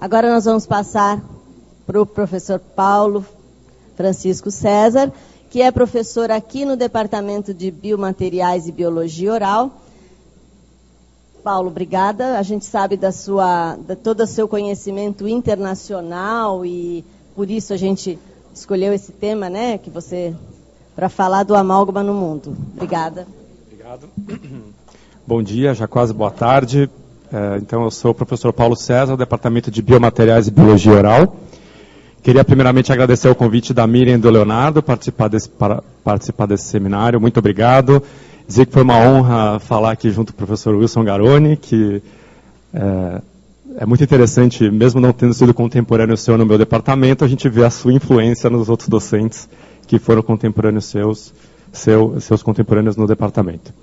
Agora nós vamos passar para o professor Paulo Francisco César, que é professor aqui no Departamento de Biomateriais e Biologia Oral. Paulo, obrigada. A gente sabe de todo o seu conhecimento internacional e por isso a gente escolheu esse tema, né, para falar do amálgama no mundo. Obrigada. Obrigado. Bom dia, já quase boa tarde. Então, eu sou o professor Paulo César, do Departamento de Biomateriais e Biologia Oral. Queria primeiramente agradecer o convite da Miriam e do Leonardo para participar desse seminário. Muito obrigado. Dizer que foi uma honra falar aqui junto com o professor Wilson Garoni, que é muito interessante, mesmo não tendo sido contemporâneo seu no meu departamento, a gente vê a sua influência nos outros docentes que foram contemporâneos seus contemporâneos no departamento.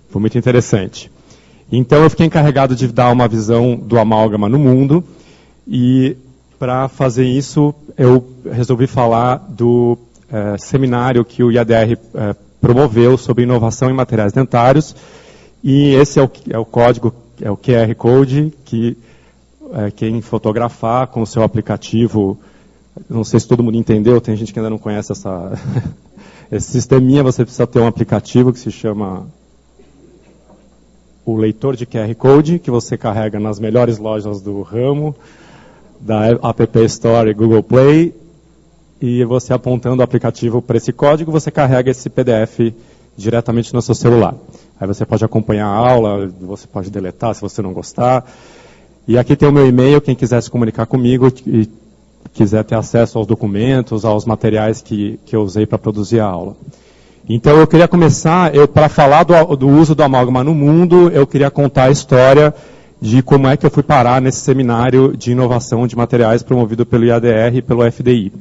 Foi muito interessante. Então, eu fiquei encarregado de dar uma visão do amálgama no mundo e, para fazer isso, eu resolvi falar do seminário que o IADR promoveu sobre inovação em materiais dentários. E esse é o código, é o QR Code, que quem fotografar com o seu aplicativo, não sei se todo mundo entendeu, tem gente que ainda não conhece esse sisteminha, você precisa ter um aplicativo que se chama o leitor de QR Code, que você carrega nas melhores lojas do ramo, da App Store e Google Play, e você apontando o aplicativo para esse código, você carrega esse PDF diretamente no seu celular. Aí você pode acompanhar a aula, você pode deletar se você não gostar. E aqui tem o meu e-mail, quem quiser se comunicar comigo e quiser ter acesso aos documentos, aos materiais que eu usei para produzir a aula. Então, eu queria começar, para falar do uso do amálgama no mundo, eu queria contar a história de como é que eu fui parar nesse seminário de inovação de materiais promovido pelo IADR e pelo FDI.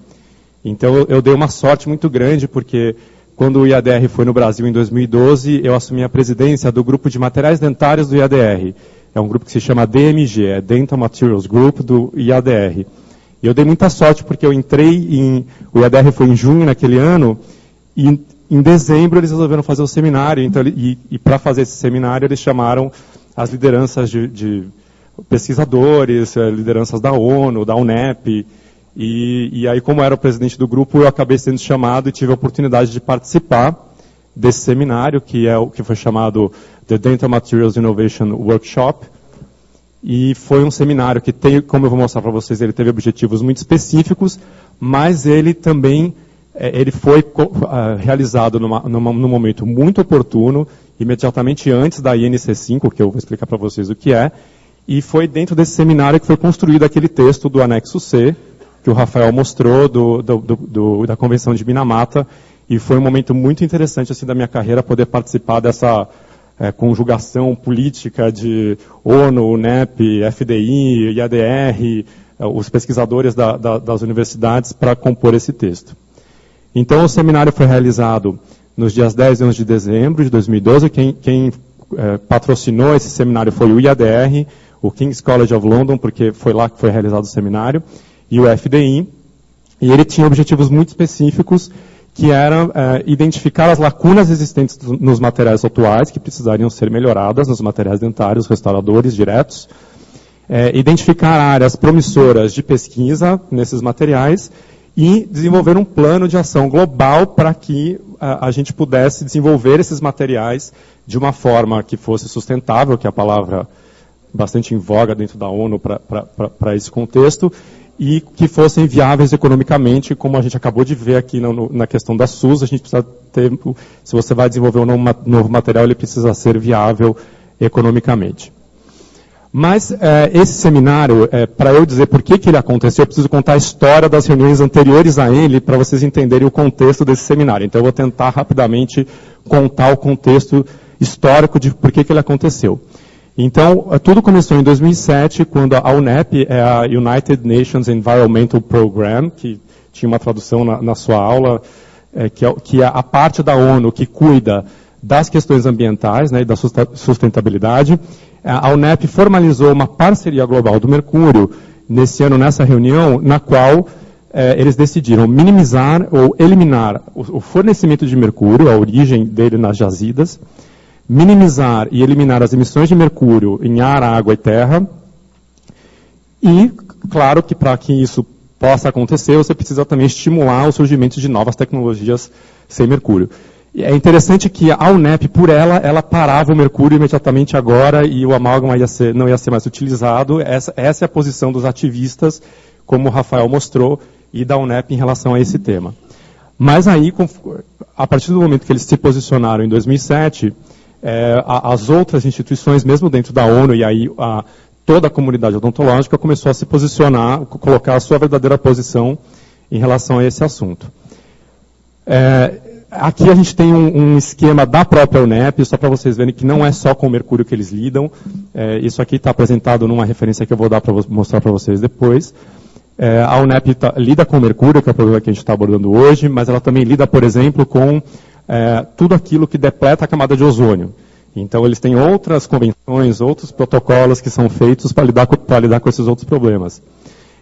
Então, eu dei uma sorte muito grande, porque quando o IADR foi no Brasil em 2012, eu assumi a presidência do grupo de materiais dentários do IADR. É um grupo que se chama DMG, é Dental Materials Group do IADR. E eu dei muita sorte, porque eu entrei o IADR foi em junho naquele ano, e em dezembro eles resolveram fazer o seminário, então, e para fazer esse seminário eles chamaram as lideranças de pesquisadores, lideranças da ONU, da UNEP, e aí como eu era o presidente do grupo, eu acabei sendo chamado e tive a oportunidade de participar desse seminário, que foi chamado The Dental Materials Innovation Workshop, e foi um seminário que tem, como eu vou mostrar para vocês, ele teve objetivos muito específicos, mas ele também ele foi realizado num momento muito oportuno, imediatamente antes da INC5, que eu vou explicar para vocês o que é, e foi dentro desse seminário que foi construído aquele texto do anexo C, que o Rafael mostrou, da Convenção de Minamata, e foi um momento muito interessante assim, da minha carreira poder participar dessa conjugação política de ONU, UNEP, FDI, IADR, os pesquisadores das universidades para compor esse texto. Então, o seminário foi realizado nos dias 10 e 11 de dezembro de 2012. Quem patrocinou esse seminário foi o IADR, o King's College of London, porque foi lá que foi realizado o seminário, e o FDI. E ele tinha objetivos muito específicos, que eram identificar as lacunas existentes nos materiais atuais, que precisariam ser melhoradas nos materiais dentários, restauradores diretos, identificar áreas promissoras de pesquisa nesses materiais, e desenvolver um plano de ação global para que a gente pudesse desenvolver esses materiais de uma forma que fosse sustentável, que é a palavra bastante em voga dentro da ONU para esse contexto, e que fossem viáveis economicamente, como a gente acabou de ver aqui na questão da SUS, a gente precisa ter, se você vai desenvolver um novo material, ele precisa ser viável economicamente. Mas esse seminário, para eu dizer por que ele aconteceu, eu preciso contar a história das reuniões anteriores a ele, para vocês entenderem o contexto desse seminário. Então eu vou tentar rapidamente contar o contexto histórico de por que ele aconteceu. Então, tudo começou em 2007, quando a UNEP, a United Nations Environmental Program, que tinha uma tradução na sua aula, que é a parte da ONU que cuida das questões ambientais, né, e da sustentabilidade. A UNEP formalizou uma parceria global do Mercúrio, nesse ano, nessa reunião, na qual eles decidiram minimizar ou eliminar o fornecimento de mercúrio, a origem dele nas jazidas, minimizar e eliminar as emissões de mercúrio em ar, água e terra, e claro que para que isso possa acontecer, você precisa também estimular o surgimento de novas tecnologias sem mercúrio. E é interessante que a UNEP, por ela parava o mercúrio imediatamente agora e o amálgama não ia ser mais utilizado. Essa é a posição dos ativistas, como o Rafael mostrou, e da UNEP em relação a esse tema. Mas aí, a partir do momento que eles se posicionaram em 2007, as outras instituições, mesmo dentro da ONU, e aí toda a comunidade odontológica começou a se posicionar, colocar a sua verdadeira posição em relação a esse assunto. Aqui a gente tem um esquema da própria UNEP, só para vocês verem que não é só com o mercúrio que eles lidam. Isso aqui está apresentado numa referência que eu vou mostrar para vocês depois. A UNEP lida com o mercúrio, que é o problema que a gente está abordando hoje, mas ela também lida, por exemplo, com tudo aquilo que depleta a camada de ozônio. Então, eles têm outras convenções, outros protocolos que são feitos para lidar com esses outros problemas.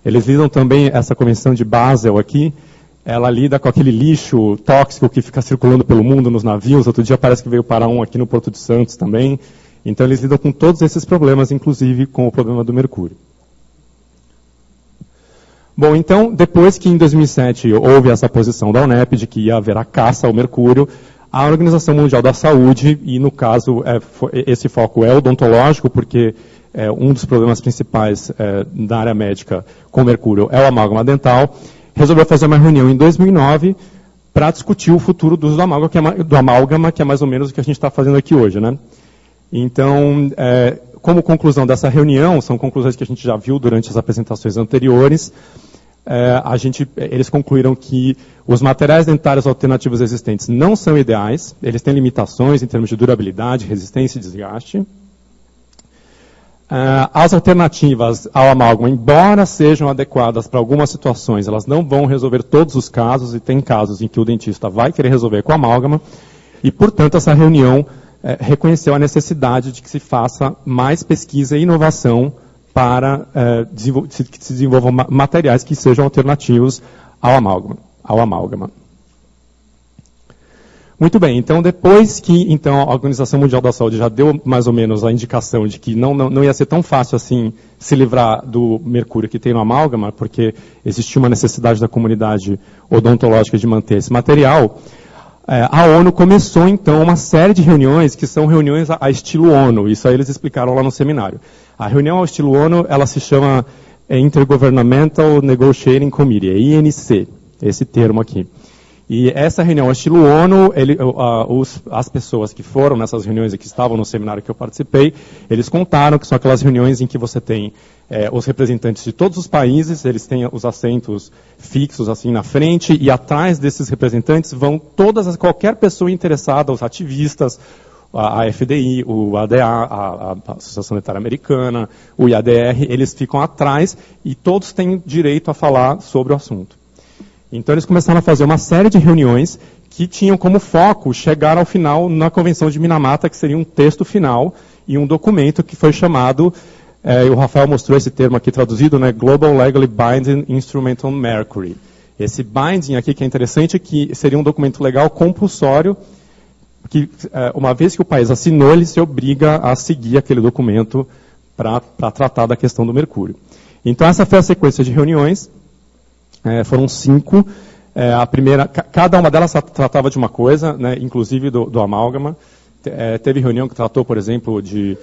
Eles lidam também, essa convenção de Basel aqui, ela lida com aquele lixo tóxico que fica circulando pelo mundo nos navios. Outro dia parece que veio parar um aqui no Porto de Santos também. Então, eles lidam com todos esses problemas, inclusive com o problema do mercúrio. Bom, então, depois que em 2007 houve essa posição da UNEP de que ia haver a caça ao mercúrio, a Organização Mundial da Saúde, e no caso esse foco é odontológico, porque um dos problemas principais da área médica com mercúrio é o amálgama dental, resolveu fazer uma reunião em 2009 para discutir o futuro do uso do amálgama, que é mais ou menos o que a gente está fazendo aqui hoje, né? Então, como conclusão dessa reunião, são conclusões que a gente já viu durante as apresentações anteriores, eles concluíram que os materiais dentários alternativos existentes não são ideais, eles têm limitações em termos de durabilidade, resistência e desgaste. As alternativas ao amálgama, embora sejam adequadas para algumas situações, elas não vão resolver todos os casos, e tem casos em que o dentista vai querer resolver com amálgama, e, portanto, essa reunião reconheceu a necessidade de que se faça mais pesquisa e inovação para que se desenvolvam materiais que sejam alternativos ao amálgama. Muito bem, então depois que a Organização Mundial da Saúde já deu mais ou menos a indicação de que não ia ser tão fácil assim se livrar do mercúrio que tem no amálgama, porque existia uma necessidade da comunidade odontológica de manter esse material, a ONU começou então uma série de reuniões que são reuniões a estilo ONU, isso aí eles explicaram lá no seminário. A reunião ao estilo ONU, ela se chama Intergovernmental Negotiating Committee, INC, esse termo aqui. E essa reunião ao estilo ONU, as pessoas que foram nessas reuniões e que estavam no seminário que eu participei, eles contaram que são aquelas reuniões em que você tem os representantes de todos os países, eles têm os assentos fixos assim na frente, e atrás desses representantes vão qualquer pessoa interessada, os ativistas, a FDI, o ADA, a Associação Dentária Americana, o IADR, eles ficam atrás e todos têm direito a falar sobre o assunto. Então eles começaram a fazer uma série de reuniões que tinham como foco chegar ao final na Convenção de Minamata, que seria um texto final e um documento que foi chamado, o Rafael mostrou esse termo aqui traduzido, né, Global Legally Binding Instrument on Mercury. Esse binding aqui que é interessante, que seria um documento legal compulsório, que uma vez que o país assinou, ele se obriga a seguir aquele documento para tratar da questão do mercúrio. Então essa foi a sequência de reuniões. Foram 5. A primeira, cada uma delas tratava de uma coisa, né, inclusive do amálgama. Teve reunião que tratou, por exemplo, de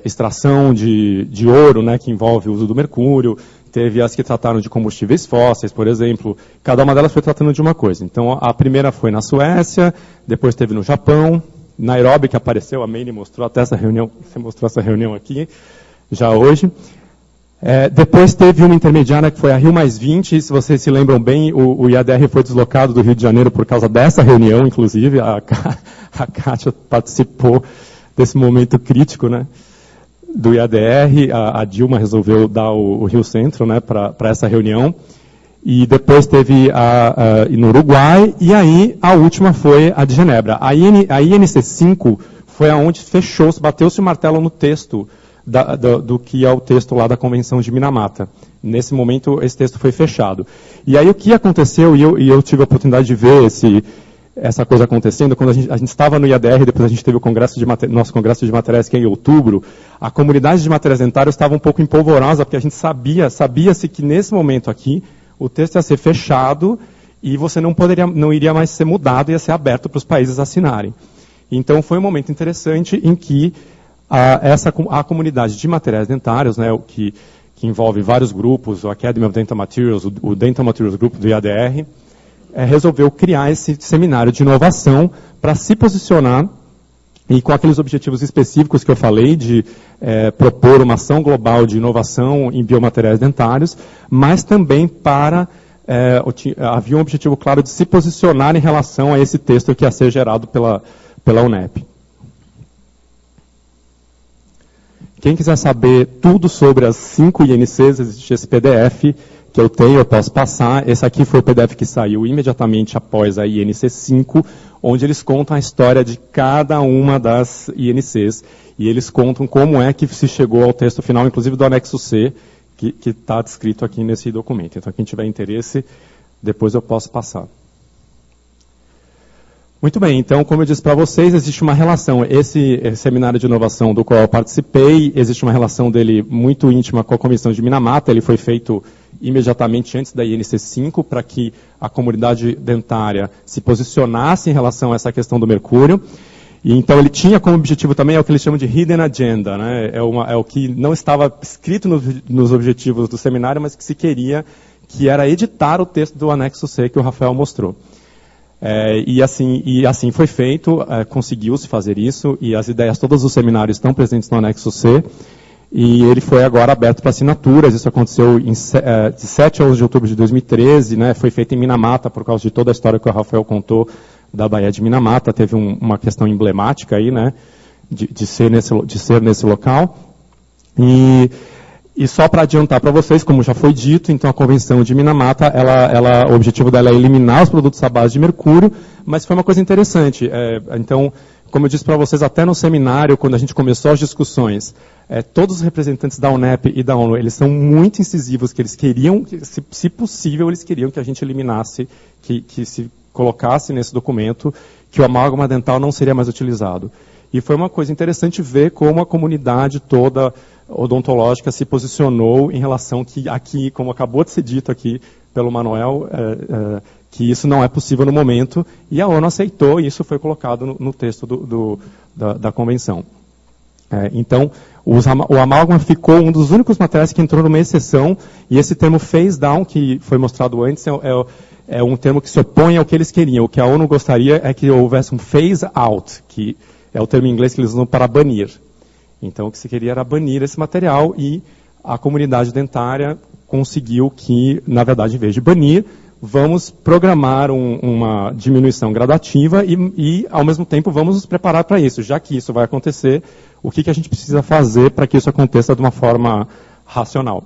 extração de ouro, né, que envolve o uso do mercúrio. Teve as que trataram de combustíveis fósseis, por exemplo. Cada uma delas foi tratando de uma coisa. Então, a primeira foi na Suécia, depois teve no Japão, Nairobi, que apareceu, a Meire mostrou até essa reunião, você mostrou essa reunião aqui, já hoje. Depois teve uma intermediária que foi a Rio+20, se vocês se lembram bem, o IADR foi deslocado do Rio de Janeiro por causa dessa reunião, inclusive, a Kátia participou desse momento crítico, né, do IADR, a Dilma resolveu dar o Rio Centro, né, para essa reunião, e depois teve no Uruguai, e aí a última foi a de Genebra. A INC 5 foi aonde fechou-se, bateu-se o martelo no texto do que é o texto lá da Convenção de Minamata. Nesse momento, esse texto foi fechado. E aí o que aconteceu, e eu tive a oportunidade de ver essa coisa acontecendo, quando a gente estava no IADR, depois a gente teve o nosso congresso de materiais, que é em outubro, a comunidade de materiais dentários estava um pouco empolvorosa, porque a gente sabia-se que nesse momento aqui, o texto ia ser fechado e você não iria mais ser mudado, ia ser aberto para os países assinarem. Então foi um momento interessante em que a comunidade de materiais dentários, né, que envolve vários grupos, o Academy of Dental Materials, o Dental Materials Group do IADR, resolveu criar esse seminário de inovação para se posicionar e com aqueles objetivos específicos que eu falei, de propor uma ação global de inovação em biomateriais dentários, mas também havia um objetivo claro de se posicionar em relação a esse texto que ia ser gerado pela UNEP. Quem quiser saber tudo sobre as 5 INCs, existe esse PDF que eu tenho, eu posso passar. Esse aqui foi o PDF que saiu imediatamente após a INC 5, onde eles contam a história de cada uma das INCs, e eles contam como é que se chegou ao texto final, inclusive do anexo C, que está descrito aqui nesse documento. Então, quem tiver interesse, depois eu posso passar. Muito bem, então, como eu disse para vocês, existe uma relação. Esse seminário de inovação do qual eu participei, existe uma relação dele muito íntima com a Comissão de Minamata. Ele foi feito imediatamente antes da INC 5, para que a comunidade dentária se posicionasse em relação a essa questão do mercúrio. E, então, ele tinha como objetivo também o que eles chamam de Hidden Agenda, né? É o que não estava escrito nos objetivos do seminário, mas que se queria, que era editar o texto do anexo C que o Rafael mostrou. E assim foi feito, conseguiu-se fazer isso, e as ideias todos os seminários estão presentes no anexo C, e ele foi agora aberto para assinaturas. Isso aconteceu de 7 a 11 de outubro de 2013, né, foi feito em Minamata, por causa de toda a história que o Rafael contou da Baía de Minamata. Teve uma questão emblemática aí, né, de ser nesse local. E só para adiantar para vocês, como já foi dito, então a Convenção de Minamata, o objetivo dela é eliminar os produtos à base de mercúrio, mas foi uma coisa interessante. Então, como eu disse para vocês, até no seminário, quando a gente começou as discussões, todos os representantes da UNEP e da ONU, eles são muito incisivos, que eles queriam, se possível, eles queriam que a gente eliminasse, que se colocasse nesse documento, que o amálgama dental não seria mais utilizado. E foi uma coisa interessante ver como a comunidade toda odontológica se posicionou em relação que aqui, como acabou de ser dito aqui pelo Manuel, que isso não é possível no momento, e a ONU aceitou, e isso foi colocado no texto da convenção. Então, o amálgama ficou um dos únicos materiais que entrou numa exceção, e esse termo phase down, que foi mostrado antes, é um termo que se opõe ao que eles queriam. O que a ONU gostaria é que houvesse um phase out, que é o termo em inglês que eles usam para banir. Então, o que se queria era banir esse material, e a comunidade dentária conseguiu que, na verdade, em vez de banir, vamos programar uma diminuição gradativa e, ao mesmo tempo, vamos nos preparar para isso. Já que isso vai acontecer, o que a gente precisa fazer para que isso aconteça de uma forma racional?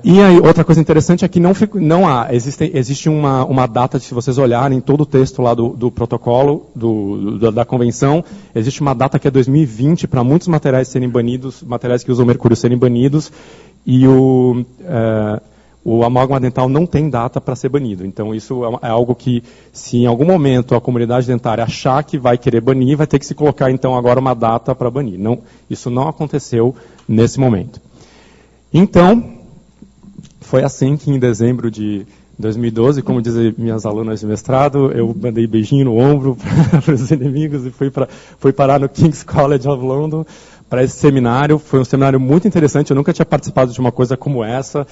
E aí, outra coisa interessante é que existe uma data, se vocês olharem todo o texto lá do protocolo, da convenção, existe uma data que é 2020 para muitos materiais serem banidos, materiais que usam mercúrio serem banidos, e o amálgama dental não tem data para ser banido. Então, isso é algo que, se em algum momento a comunidade dentária achar que vai querer banir, vai ter que se colocar, então, agora uma data para banir. Isso não aconteceu nesse momento. Então, foi assim que, em dezembro de 2012, como dizem minhas alunas de mestrado, eu mandei beijinho no ombro para os inimigos e fui parar no King's College of London para esse seminário. Foi um seminário muito interessante, eu nunca tinha participado de uma coisa como essa,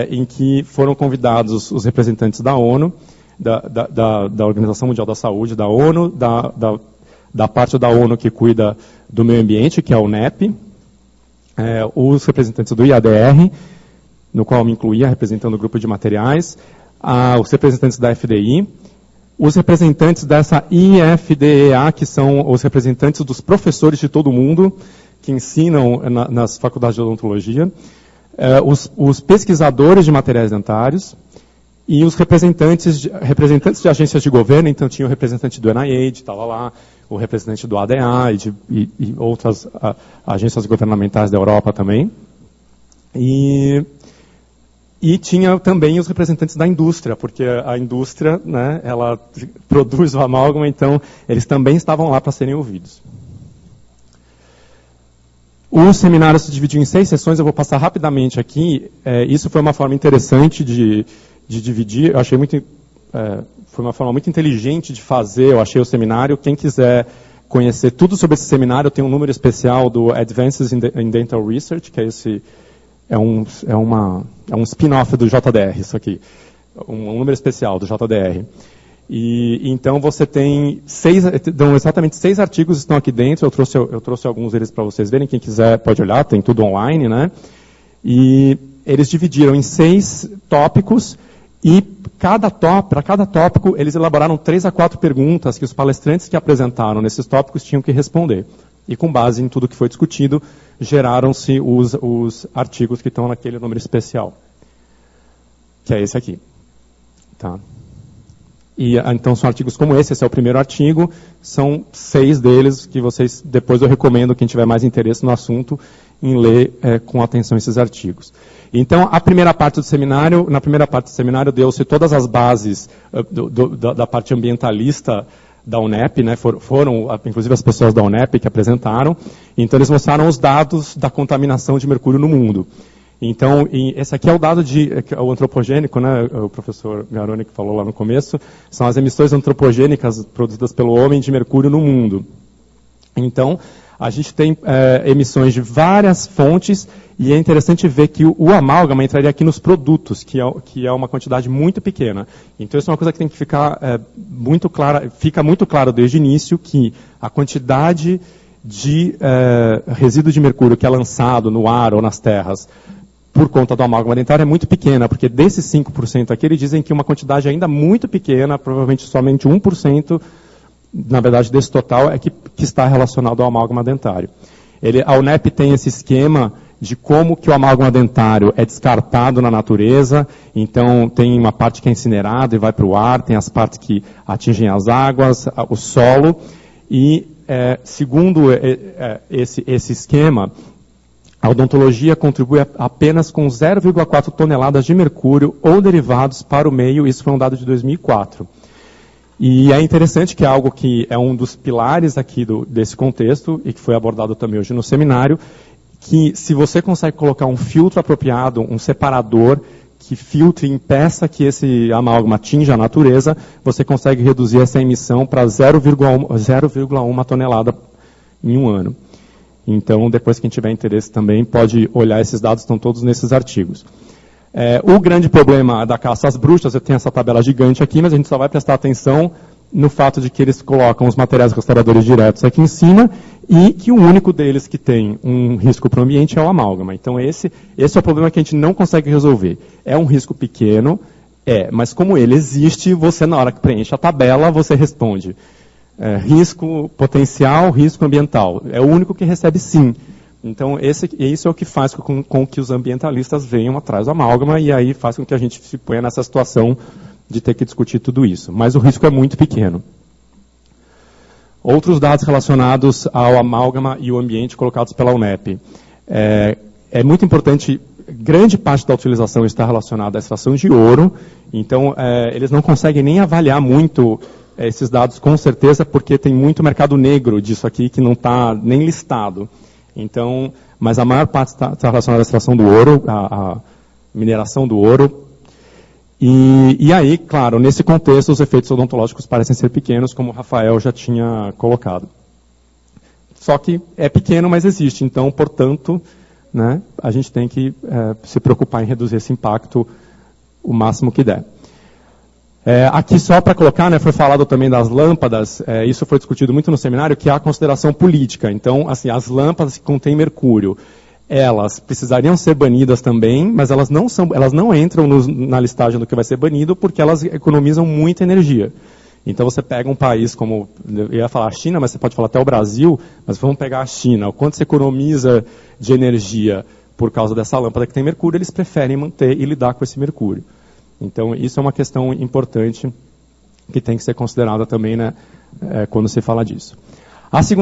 em que foram convidados os representantes da ONU, da Organização Mundial da Saúde, da ONU, da parte da ONU que cuida do meio ambiente, que é a UNEP, os representantes do IADR, no qual me incluía, representando o grupo de materiais, os representantes da FDI, os representantes dessa IFDEA, que são os representantes dos professores de todo o mundo, que ensinam nas faculdades de odontologia, os pesquisadores de materiais dentários, e os representantes de agências de governo. Então tinha o representante do NIH, estava lá, o representante do ADA e outras agências governamentais da Europa também. E tinha também os representantes da indústria, porque a indústria, né, ela produz o amálgama, então eles também estavam lá para serem ouvidos. O seminário se dividiu em 6 sessões, eu vou passar rapidamente aqui. Isso foi uma forma interessante de dividir, eu achei foi uma forma muito inteligente de fazer, eu achei o seminário. Quem quiser conhecer tudo sobre esse seminário, tem um número especial do Advances in Dental Research, que é um spin-off do JDR, isso aqui. Um número especial do JDR. E então você tem exatamente 6 artigos estão aqui dentro. Eu trouxe alguns deles para vocês verem. Quem quiser pode olhar, tem tudo online, né? E eles dividiram em 6 tópicos e para cada tópico eles elaboraram 3 a 4 perguntas que os palestrantes que apresentaram nesses tópicos tinham que responder. E com base em tudo que foi discutido, geraram-se os artigos que estão naquele número especial, que é esse aqui. Tá? E então são artigos como esse é o primeiro artigo, são 6 deles que vocês, depois eu recomendo, quem tiver mais interesse no assunto, em ler com atenção esses artigos. Então, na primeira parte do seminário deu-se todas as bases da parte ambientalista da UNEP, né, foram inclusive as pessoas da UNEP que apresentaram. Então eles mostraram os dados da contaminação de mercúrio no mundo. Então, esse aqui é o dado o antropogênico, né, o professor Garoni que falou lá no começo, são as emissões antropogênicas produzidas pelo homem de mercúrio no mundo. Então, a gente tem emissões de várias fontes, e é interessante ver que o amálgama entraria aqui nos produtos, que é uma quantidade muito pequena. Então, isso é uma coisa que tem que ficar muito clara, fica muito claro desde o início, que a quantidade de resíduo de mercúrio que é lançado no ar ou nas terras por conta do amálgama dentário é muito pequena, porque desses 5% aqui, eles dizem que uma quantidade ainda muito pequena, provavelmente somente 1%, na verdade, desse total, é que está relacionado ao amálgama dentário. A UNEP tem esse esquema de como que o amálgama dentário é descartado na natureza. Então, tem uma parte que é incinerada e vai para o ar, tem as partes que atingem as águas, o solo. E, segundo esse esquema, a odontologia contribui apenas com 0,4 toneladas de mercúrio ou derivados para o meio. Isso foi um dado de 2004. E é interessante que é algo que é um dos pilares aqui desse contexto, e que foi abordado também hoje no seminário, que se você consegue colocar um filtro apropriado, um separador que filtre e impeça que esse amálgama atinja a natureza, você consegue reduzir essa emissão para 0,1 tonelada em um ano. Então, depois quem tiver interesse também pode olhar esses dados, estão todos nesses artigos. O grande problema da caça às bruxas, eu tenho essa tabela gigante aqui, mas a gente só vai prestar atenção no fato de que eles colocam os materiais restauradores diretos aqui em cima e que o único deles que tem um risco para o ambiente é o amálgama. Então esse é o problema que a gente não consegue resolver. É um risco pequeno, mas como ele existe, você na hora que preenche a tabela, você responde risco potencial, risco ambiental. É o único que recebe sim. Então, isso é o que faz com que os ambientalistas venham atrás do amálgama, e aí faz com que a gente se ponha nessa situação de ter que discutir tudo isso. Mas o risco é muito pequeno. Outros dados relacionados ao amálgama e o ambiente colocados pela UNEP. É muito importante, grande parte da utilização está relacionada à extração de ouro, então eles não conseguem nem avaliar muito esses dados com certeza, porque tem muito mercado negro disso aqui que não está nem listado. Então, mas a maior parte está relacionada à extração do ouro, à mineração do ouro. E aí, claro, nesse contexto, os efeitos odontológicos parecem ser pequenos, como o Rafael já tinha colocado. Só que é pequeno, mas existe. Então, portanto, né, a gente tem que se preocupar em reduzir esse impacto o máximo que der. Aqui só para colocar, né, foi falado também das lâmpadas, isso foi discutido muito no seminário, que há a consideração política. Então, assim, as lâmpadas que contêm mercúrio, elas precisariam ser banidas também, mas elas não entram na listagem do que vai ser banido, porque elas economizam muita energia. Então você pega um país como, eu ia falar a China, mas você pode falar até o Brasil, mas vamos pegar a China, o quanto se economiza de energia por causa dessa lâmpada que tem mercúrio, eles preferem manter e lidar com esse mercúrio. Então, isso é uma questão importante que tem que ser considerada também, né, quando se fala disso.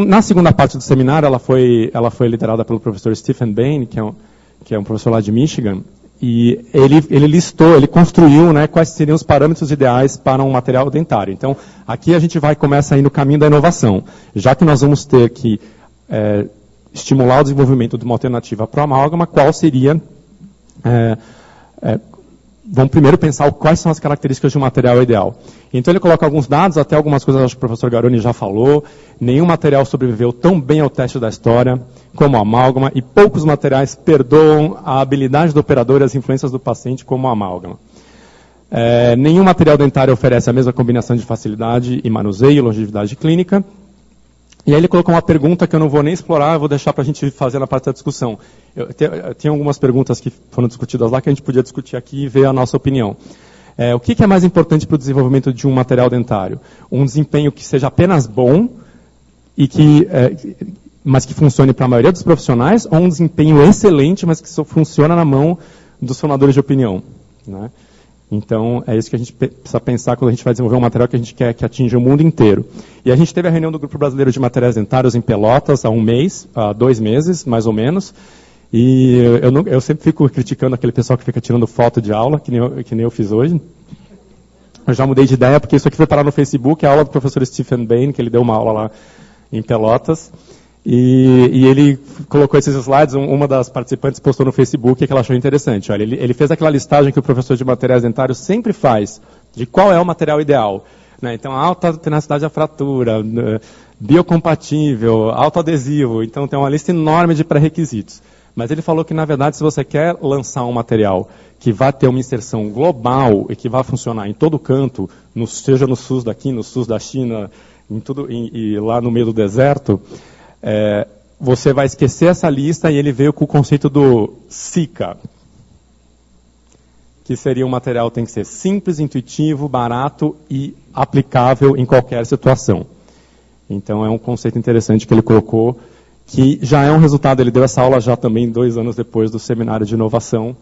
Na segunda parte do seminário, ela foi liderada pelo professor Stephen Bain, que é um professor lá de Michigan, E ele construiu, né, quais seriam os parâmetros ideais para um material dentário. Então, aqui a gente começa a ir no caminho da inovação. Já que nós vamos ter que estimular o desenvolvimento de uma alternativa para o amálgama, qual seria... vamos primeiro pensar quais são as características de um material ideal. Então ele coloca alguns dados, até algumas coisas acho que o professor Garoni já falou. Nenhum material sobreviveu tão bem ao teste da história como a amálgama, e poucos materiais perdoam a habilidade do operador e as influências do paciente como a amálgama. Nenhum material dentário oferece a mesma combinação de facilidade e manuseio e longevidade clínica. E aí ele colocou uma pergunta que eu não vou nem explorar, eu vou deixar para a gente fazer na parte da discussão. Eu tinha algumas perguntas que foram discutidas lá que a gente podia discutir aqui e ver a nossa opinião. O que é mais importante para o desenvolvimento de um material dentário? Um desempenho que seja apenas bom, mas que funcione para a maioria dos profissionais, ou um desempenho excelente, mas que só funciona na mão dos formadores de opinião, né? Então, é isso que a gente precisa pensar quando a gente vai desenvolver um material que a gente quer que atinja o mundo inteiro. E a gente teve a reunião do Grupo Brasileiro de Materiais Dentários em Pelotas há 2 meses, mais ou menos. E eu sempre fico criticando aquele pessoal que fica tirando foto de aula, que nem eu fiz hoje. Eu já mudei de ideia, porque isso aqui foi parar no Facebook, a aula do professor Stephen Bain, que ele deu uma aula lá em Pelotas. E ele colocou esses slides, uma das participantes postou no Facebook que ela achou interessante. Olha, ele fez aquela listagem que o professor de materiais dentários sempre faz, de qual é o material ideal, né? Então, alta tenacidade à fratura, biocompatível, autoadesivo. Então, tem uma lista enorme de pré-requisitos. Mas ele falou que, na verdade, se você quer lançar um material que vá ter uma inserção global e que vá funcionar em todo canto, seja no SUS daqui, no SUS da China, e lá no meio do deserto... você vai esquecer essa lista, e ele veio com o conceito do SICA, que seria um material que tem que ser simples, intuitivo, barato e aplicável em qualquer situação. Então é um conceito interessante que ele colocou, que já é um resultado, ele deu essa aula já também 2 anos depois do seminário de inovação,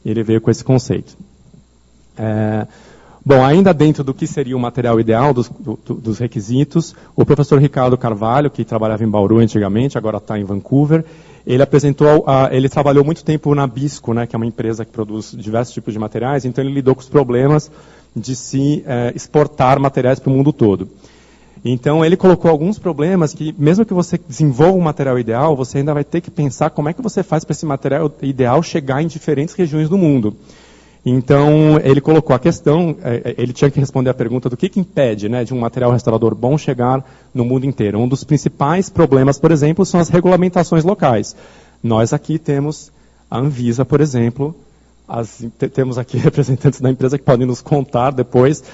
e ele veio com esse conceito. Bom, ainda dentro do que seria o material ideal, dos requisitos, o professor Ricardo Carvalho, que trabalhava em Bauru antigamente, agora está em Vancouver, ele trabalhou muito tempo na Bisco, né, que é uma empresa que produz diversos tipos de materiais, então ele lidou com os problemas de se exportar materiais para o mundo todo. Então ele colocou alguns problemas que, mesmo que você desenvolva um material ideal, você ainda vai ter que pensar como é que você faz para esse material ideal chegar em diferentes regiões do mundo. Então, ele colocou a questão, ele tinha que responder a pergunta do que impede, né, de um material restaurador bom chegar no mundo inteiro. Um dos principais problemas, por exemplo, são as regulamentações locais. Nós aqui temos a Anvisa, por exemplo, temos aqui representantes da empresa que podem nos contar depois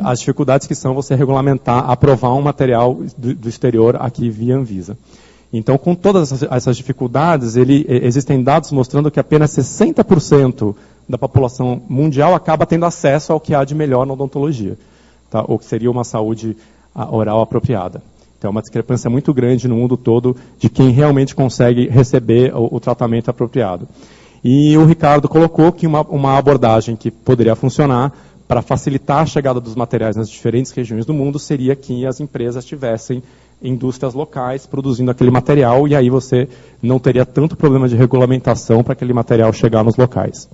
as dificuldades que são você regulamentar, aprovar um material do exterior aqui via Anvisa. Então, com todas essas dificuldades, existem dados mostrando que apenas 60% da população mundial acaba tendo acesso ao que há de melhor na odontologia, tá? Ou que seria uma saúde oral apropriada. Então, é uma discrepância muito grande no mundo todo de quem realmente consegue receber o tratamento apropriado. E o Ricardo colocou que uma abordagem que poderia funcionar para facilitar a chegada dos materiais nas diferentes regiões do mundo seria que as empresas tivessem indústrias locais produzindo aquele material, e aí você não teria tanto problema de regulamentação para aquele material chegar nos locais.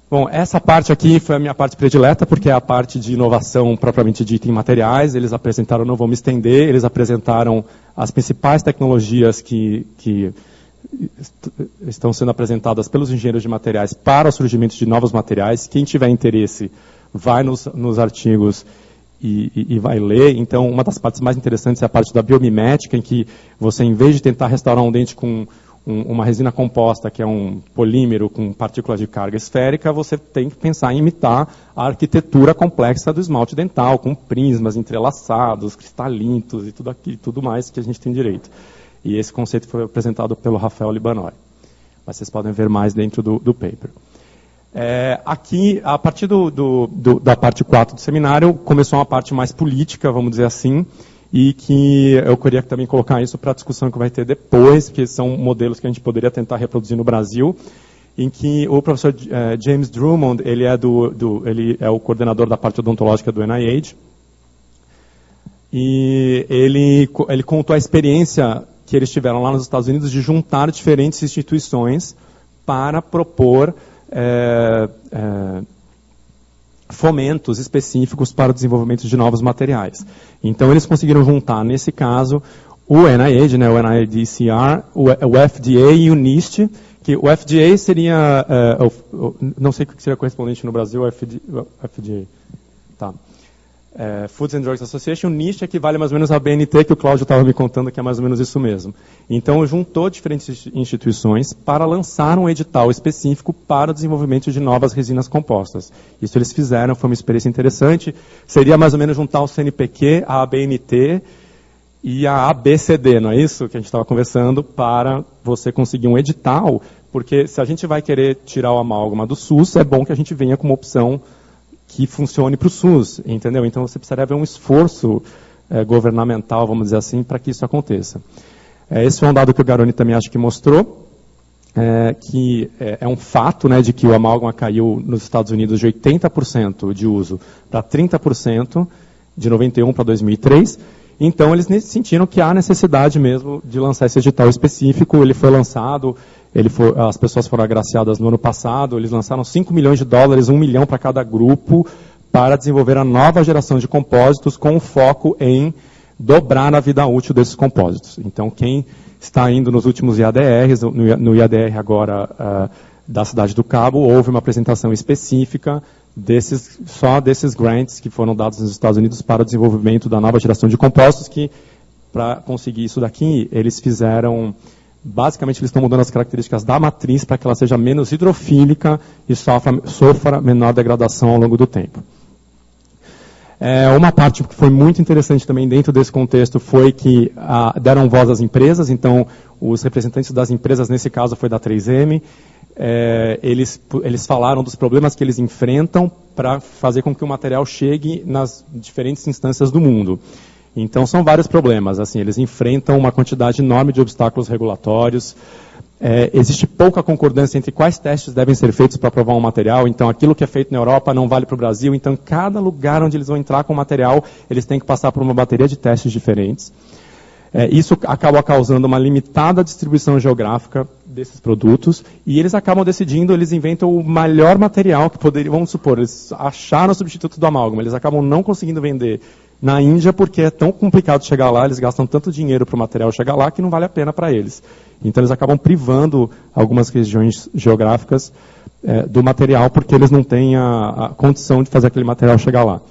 Bom, essa parte aqui foi a minha parte predileta, porque é a parte de inovação propriamente dita em materiais. Eles apresentaram, não vou me estender, eles apresentaram as principais tecnologias que estão sendo apresentadas pelos engenheiros de materiais para o surgimento de novos materiais. Quem tiver interesse, vai nos artigos e vai ler. Então, uma das partes mais interessantes é a parte da biomimética, em que você, em vez de tentar restaurar um dente com uma resina composta, que é um polímero com partículas de carga esférica, você tem que pensar em imitar a arquitetura complexa do esmalte dental, com prismas entrelaçados, cristalinos e tudo mais que a gente tem direito. E esse conceito foi apresentado pelo Rafael Libanori. Mas vocês podem ver mais dentro do paper. Aqui, a partir da parte 4 do seminário, começou uma parte mais política, vamos dizer assim, e que eu queria também colocar isso para a discussão que vai ter depois, que são modelos que a gente poderia tentar reproduzir no Brasil, em que o professor James Drummond, ele é o coordenador da parte odontológica do NIH, e ele contou a experiência que eles tiveram lá nos Estados Unidos de juntar diferentes instituições para propor fomentos específicos para o desenvolvimento de novos materiais. Então, eles conseguiram juntar, nesse caso, o NIH, né, o NIDCR, o FDA e o NIST, que o FDA seria, não sei o que seria correspondente no Brasil, o FDA. Tá. Foods and Drugs Association, o NIST equivale mais ou menos à BNT, que o Cláudio estava me contando que é mais ou menos isso mesmo. Então, juntou diferentes instituições para lançar um edital específico para o desenvolvimento de novas resinas compostas. Isso eles fizeram, foi uma experiência interessante. Seria mais ou menos juntar o CNPq, a ABNT e a ABCD, não é isso que a gente estava conversando, para você conseguir um edital, porque se a gente vai querer tirar o amálgama do SUS, é bom que a gente venha com uma opção que funcione para o SUS, entendeu? Então você precisaria ver um esforço governamental, vamos dizer assim, para que isso aconteça. Esse é um dado que o Garoni também acho que mostrou, que é um fato, né, de que o amálgama caiu nos Estados Unidos de 80% de uso para 30%, de 91 para 2003. Então eles sentiram que há necessidade mesmo de lançar esse edital específico. Ele foi lançado, as pessoas foram agraciadas no ano passado, eles lançaram $5 milhões, 1 milhão para cada grupo, para desenvolver a nova geração de compósitos com foco em dobrar a vida útil desses compósitos. Então, quem está indo nos últimos IADRs, no IADR agora da Cidade do Cabo, houve uma apresentação específica só desses grants que foram dados nos Estados Unidos para o desenvolvimento da nova geração de compostos, que, para conseguir isso daqui, eles fizeram... Basicamente, eles estão mudando as características da matriz para que ela seja menos hidrofílica e sofra menor degradação ao longo do tempo. Uma parte que foi muito interessante também dentro desse contexto foi que deram voz às empresas. Então, os representantes das empresas, nesse caso foi da 3M, eles falaram dos problemas que eles enfrentam para fazer com que o material chegue nas diferentes instâncias do mundo. Então, são vários problemas. Assim, eles enfrentam uma quantidade enorme de obstáculos regulatórios. Existe pouca concordância entre quais testes devem ser feitos para aprovar um material. Então, aquilo que é feito na Europa não vale para o Brasil. Então, cada lugar onde eles vão entrar com o material, eles têm que passar por uma bateria de testes diferentes. Isso acaba causando uma limitada distribuição geográfica desses produtos. E eles acabam decidindo, eles inventam o melhor material que poderiam, vamos supor, eles acharam o substituto do amálgama. Eles acabam não conseguindo vender na Índia, porque é tão complicado chegar lá, eles gastam tanto dinheiro para o material chegar lá, que não vale a pena para eles. Então, eles acabam privando algumas regiões geográficas do material, porque eles não têm a condição de fazer aquele material chegar lá.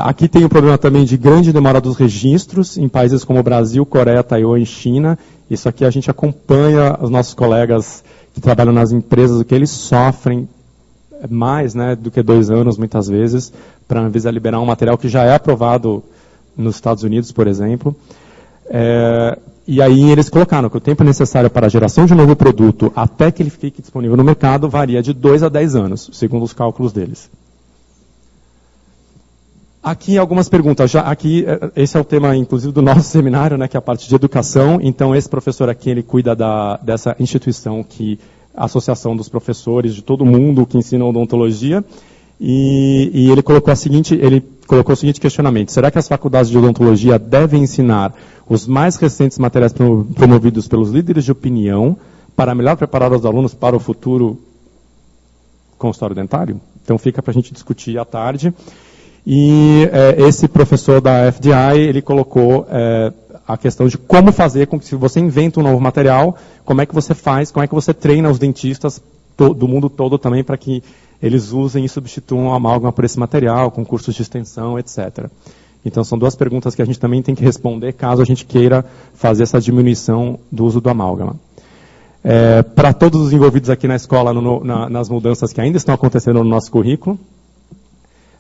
Aqui tem o problema também de grande demora dos registros, em países como Brasil, Coreia, Taiwan e China. Isso aqui a gente acompanha os nossos colegas que trabalham nas empresas, o que eles sofrem mais, né, do que 2 anos, muitas vezes, para a Anvisa liberar um material que já é aprovado nos Estados Unidos, por exemplo. E aí eles colocaram que o tempo necessário para a geração de um novo produto até que ele fique disponível no mercado varia de 2 a 10 anos, segundo os cálculos deles. Aqui algumas perguntas. Esse é o tema, inclusive, do nosso seminário, né, que é a parte de educação. Então, esse professor aqui, ele cuida dessa instituição a Associação dos Professores de todo mundo que ensinam odontologia, e ele colocou o seguinte questionamento: será que as faculdades de odontologia devem ensinar os mais recentes materiais promovidos pelos líderes de opinião para melhor preparar os alunos para o futuro consultório dentário? Então fica para a gente discutir à tarde. E esse professor da FDI, ele colocou a questão de como fazer com que, se você inventa um novo material, como é que você faz, como é que você treina os dentistas do mundo todo também para que eles usem e substituam a amálgama por esse material, com cursos de extensão, etc. Então, são 2 perguntas que a gente também tem que responder caso a gente queira fazer essa diminuição do uso do amálgama. Para todos os envolvidos aqui na escola, nas mudanças que ainda estão acontecendo no nosso currículo,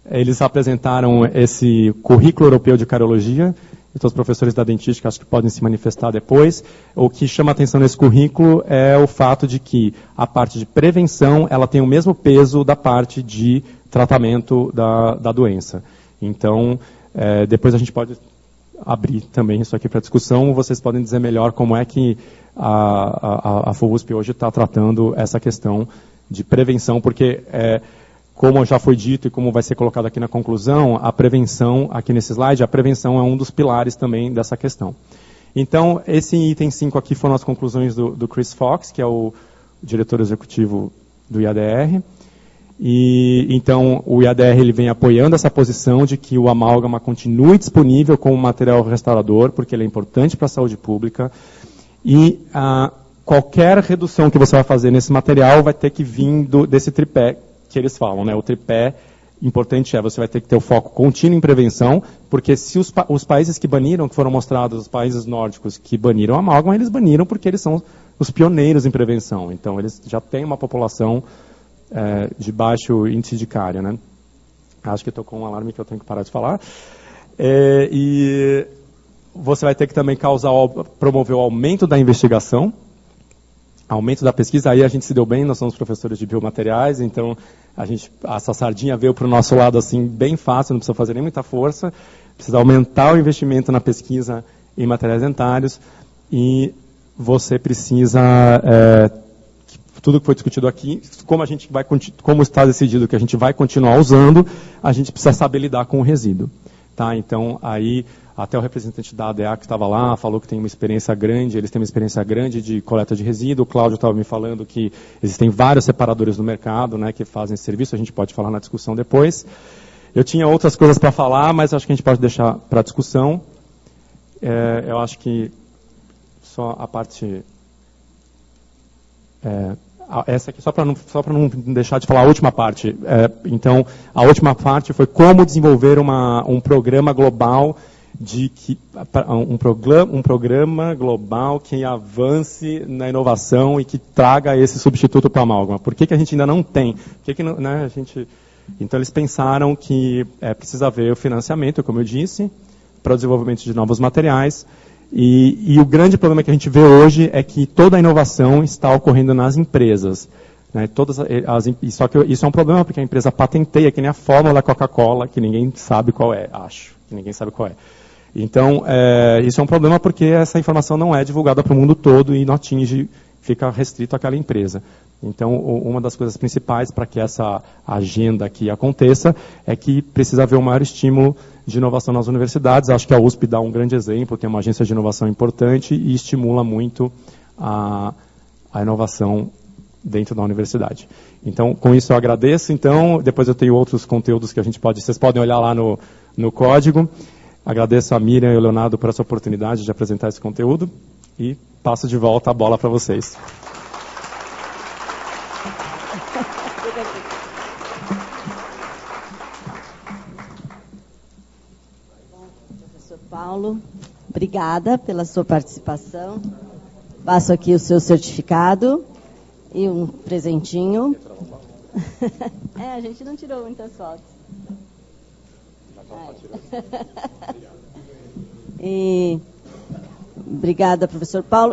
eles apresentaram esse currículo europeu de cariologia. Então, os professores da dentística acho que podem se manifestar depois. O que chama atenção nesse currículo é o fato de que a parte de prevenção ela tem o mesmo peso da parte de tratamento da doença. Então, depois a gente pode abrir também isso aqui para discussão. Vocês podem dizer melhor como é que a FUVUSP hoje está tratando essa questão de prevenção, porque como já foi dito e como vai ser colocado aqui na conclusão, a prevenção, aqui nesse slide, a prevenção é um dos pilares também dessa questão. Então, esse item 5 aqui foram as conclusões do Chris Fox, que é o diretor executivo do IADR. E então o IADR ele vem apoiando essa posição de que o amálgama continue disponível como material restaurador, porque ele é importante para a saúde pública. E qualquer redução que você vai fazer nesse material vai ter que vir desse tripé que eles falam, né? O tripé importante você vai ter que ter o foco contínuo em prevenção, porque se os países que baniram, que foram mostrados, os países nórdicos que baniram a amálgama, eles baniram porque eles são os pioneiros em prevenção. Então eles já têm uma população de baixo índice de cárie, né? Acho que tocou um alarme que eu tenho que parar de falar. E você vai ter que também promover o aumento da investigação, aumento da pesquisa. Aí a gente se deu bem, nós somos professores de biomateriais, então essa sardinha veio para o nosso lado assim bem fácil, não precisa fazer nem muita força, precisa aumentar o investimento na pesquisa em materiais dentários e você precisa tudo que foi discutido aqui, como está decidido que a gente vai continuar usando, a gente precisa saber lidar com o resíduo. Tá? Então, aí, até o representante da ADA que estava lá, falou que tem uma experiência grande, eles têm uma experiência grande de coleta de resíduo. O Cláudio estava me falando que existem vários separadores no mercado, né, que fazem esse serviço, a gente pode falar na discussão depois. Eu tinha outras coisas para falar, mas acho que a gente pode deixar para a discussão. Eu acho que só a parte... essa aqui, só para não deixar de falar a última parte. Então, a última parte foi como desenvolver um programa global um programa global que avance na inovação e que traga esse substituto para a amálgama. Por que a gente ainda não tem? Então, eles pensaram que precisa haver o financiamento, como eu disse, para o desenvolvimento de novos materiais. E o grande problema que a gente vê hoje é que toda a inovação está ocorrendo nas empresas. Né? Só que isso é um problema porque a empresa patenteia, que nem a fórmula da Coca-Cola, que ninguém sabe qual é, acho. Que ninguém sabe qual é. Então, isso é um problema porque essa informação não é divulgada para o mundo todo e não atinge, fica restrito àquela empresa. Então, uma das coisas principais para que essa agenda aqui aconteça é que precisa haver um maior estímulo de inovação nas universidades. Acho que a USP dá um grande exemplo, tem uma agência de inovação importante e estimula muito a inovação dentro da universidade. Então, com isso eu agradeço. Então, depois eu tenho outros conteúdos que vocês podem olhar lá no código. Agradeço a Miriam e o Leonardo por essa oportunidade de apresentar esse conteúdo e passo de volta a bola para vocês. Professor Paulo, obrigada pela sua participação. Passo aqui o seu certificado e um presentinho. A gente não tirou muitas fotos. E obrigada, professor Paulo.